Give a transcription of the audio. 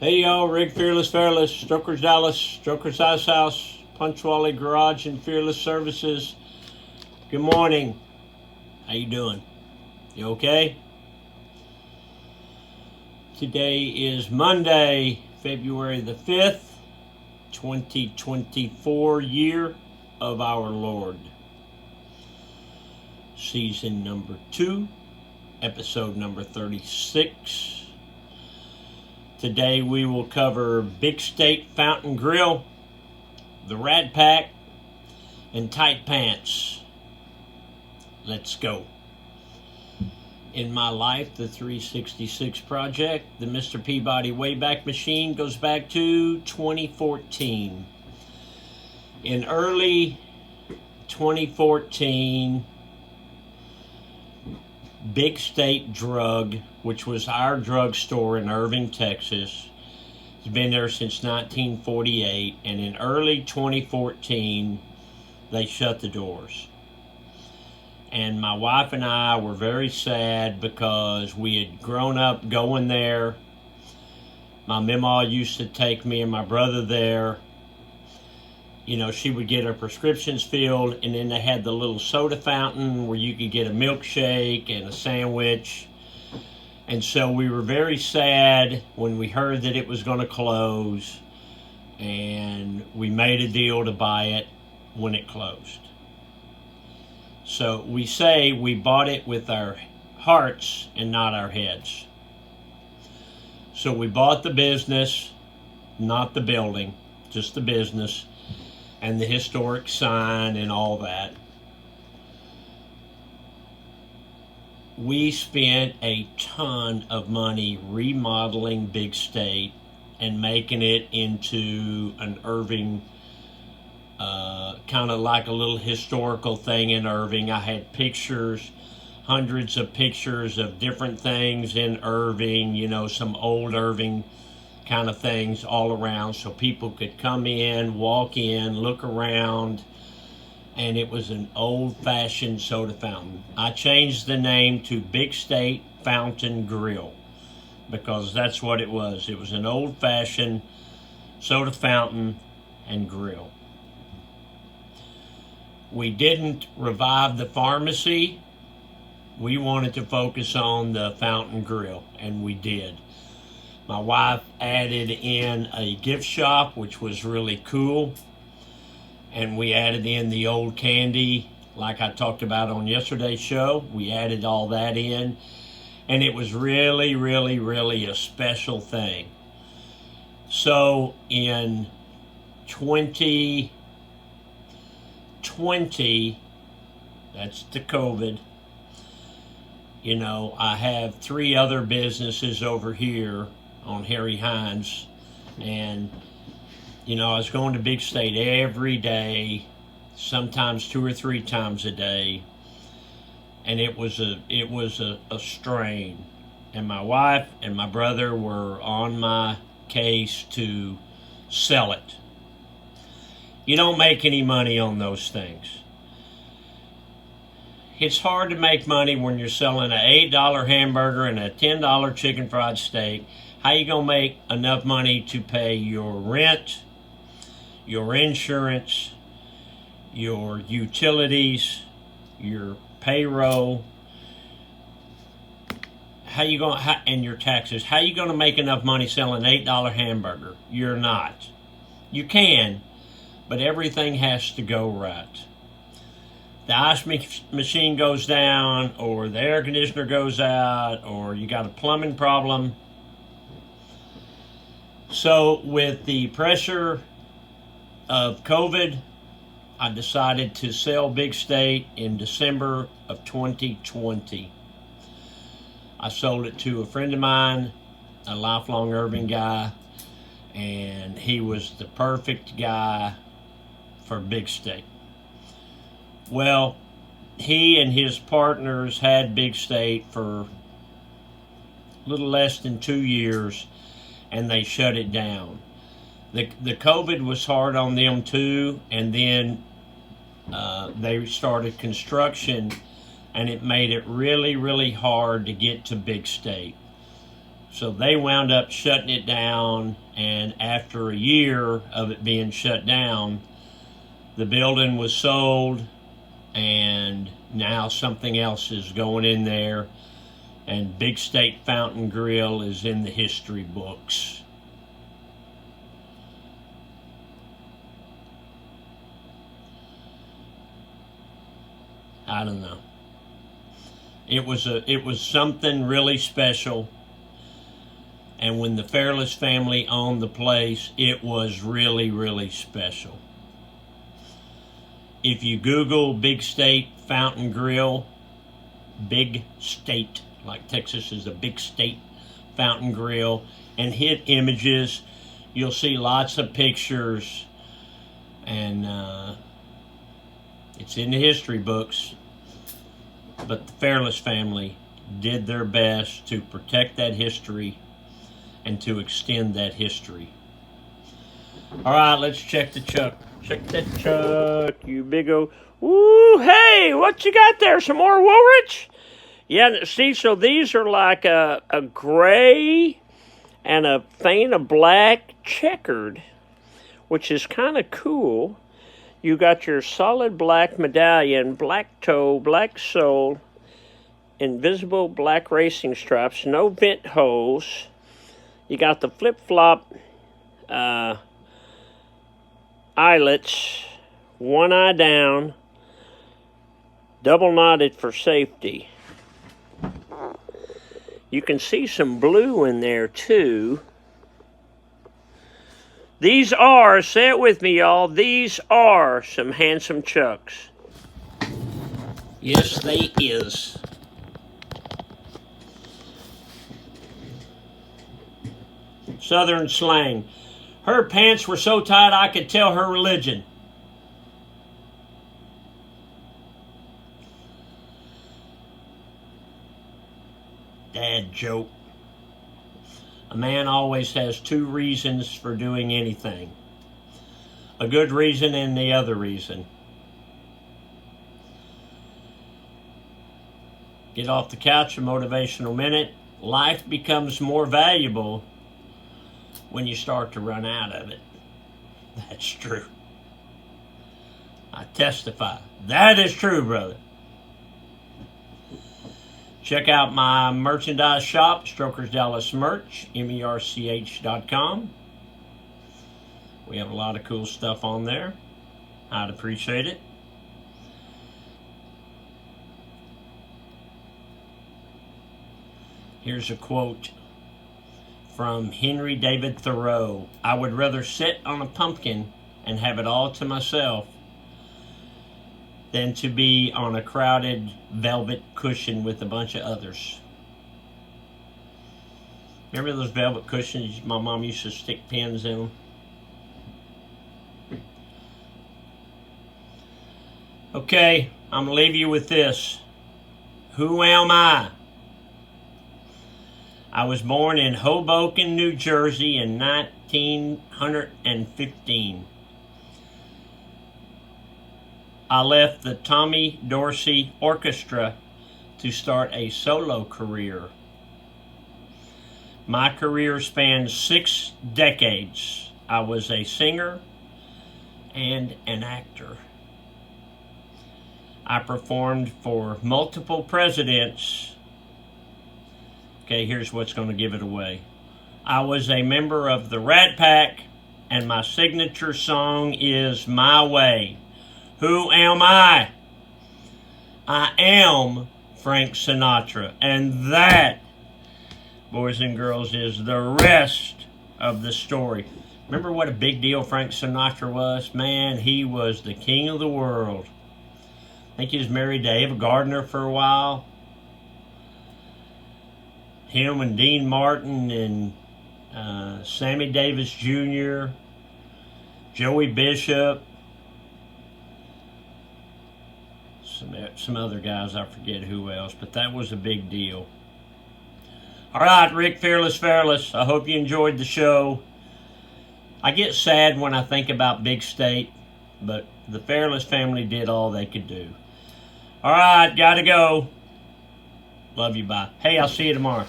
Hey y'all, Rick Fearless, Strokers Dallas, Strokers Ice House, Punchwally Garage and Fearless Services. Good morning. How you doing? You okay? Today is Monday, February the 5th, 2024 year of our Lord. Season number 2, episode number 36. Today we will cover Big State Fountain Grill, the Rat Pack, and tight pants. Let's go. In my life, the 366 project, the Mr. Peabody Wayback Machine goes back to 2014. In early 2014, Big State Drug, which was our drugstore in Irving, Texas, has been there since 1948, and in early 2014, they shut the doors. And my wife and I were very sad because we had grown up going there. My mama used to take me and my brother there. You know, she would get her prescriptions filled, and then they had the little soda fountain where you could get a milkshake and a sandwich. And so we were very sad when we heard that it was going to close, and we made a deal to buy it when it closed. So we say we bought it with our hearts and not our heads. So we bought the business, not the building, just the business, and the historic sign and all that. We spent a ton of money remodeling Big State and making it into an Irving, kind of like a little historical thing in Irving. I had pictures, hundreds of pictures of different things in Irving, you know, some old Irving kind of things all around, so people could come in, walk in, look around, and it was an old-fashioned soda fountain. I changed the name to Big State Fountain Grill because that's what it was. It was an old-fashioned soda fountain and grill. We didn't revive the pharmacy. We wanted to focus on the fountain grill, and we did. My wife added in a gift shop, which was really cool. And we added in the old candy, like I talked about on yesterday's show. We added all that in. And it was really, really, really a special thing. So in 2020, that's the COVID, you know, I have 3 other businesses over here on Harry Hines, and you know, I was going to Big State every day, sometimes 2 or 3 times a day, and it was a strain. And my wife and my brother were on my case to sell it. You don't make any money on those things. It's hard to make money when you're selling an $8 hamburger and a $10 chicken fried steak. How you gonna make enough money to pay your rent, your insurance, your utilities, your payroll? And your taxes? How you gonna make enough money selling an $8 hamburger? You're not. You can, but everything has to go right. The ice machine goes down, or the air conditioner goes out, or you got a plumbing problem. So with the pressure of COVID, I decided to sell Big State in December of 2020. I sold it to a friend of mine, a lifelong Irving guy, and he was the perfect guy for Big State. Well, he and his partners had Big State for a little less than 2 years, and they shut it down. The COVID was hard on them too, and then they started construction, and it made it really, really hard to get to Big State. So they wound up shutting it down, and after a year of it being shut down, the building was sold, and now something else is going in there, and Big State Fountain Grill is in the history books. I don't know. It was something really special. And when the Fairless family owned the place, it was really, really special. If you Google Big State Fountain Grill, Big State, like Texas is a big state fountain grill, and hit images, you'll see lots of pictures. And it's in the history books. But the Fairless family did their best to protect that history and to extend that history. All right, let's check the chuck. Check that chuck, you big old... Ooh, hey, what you got there? Some more Woolrich? Yeah, see, so these are like a gray and a faint of black checkered, which is kind of cool. You got your solid black medallion, black toe, black sole, invisible black racing stripes, no vent holes. You got the flip-flop eyelets, one eye down, double knotted for safety. You can see some blue in there too. These are, say it with me y'all, these are some handsome chucks. Yes, they is. Southern slang. Her pants were so tight I could tell her religion. Dad joke. A man always has two reasons for doing anything. A good reason and the other reason. Get off the couch, a motivational minute. Life becomes more valuable when you start to run out of it. That's true. I testify. That is true, brother. Check out my merchandise shop, Strokers Dallas Merch, merch.com. We have a lot of cool stuff on there. I'd appreciate it. Here's a quote from Henry David Thoreau. I would rather sit on a pumpkin and have it all to myself than to be on a crowded velvet cushion with a bunch of others. Remember those velvet cushions my mom used to stick pins in them? Okay, I'm going to leave you with this. Who am I? I was born in Hoboken, New Jersey in 1915. I left the Tommy Dorsey Orchestra to start a solo career. My career spanned 6 decades. I was a singer and an actor. I performed for multiple presidents. Okay, here's what's going to give it away. I was a member of the Rat Pack, and my signature song is My Way. Who am I? I am Frank Sinatra. And that, boys and girls, is the rest of the story. Remember what a big deal Frank Sinatra was? Man, he was the king of the world. I think he was married to Ava Gardner for a while. Him and Dean Martin and Sammy Davis Jr., Joey Bishop, some other guys, I forget who else, but that was a big deal. All right, Rick Fearless. I hope you enjoyed the show. I get sad when I think about Big State, but the Fearless family did all they could do. All right, gotta go. Love you, bye. Hey, I'll see you tomorrow.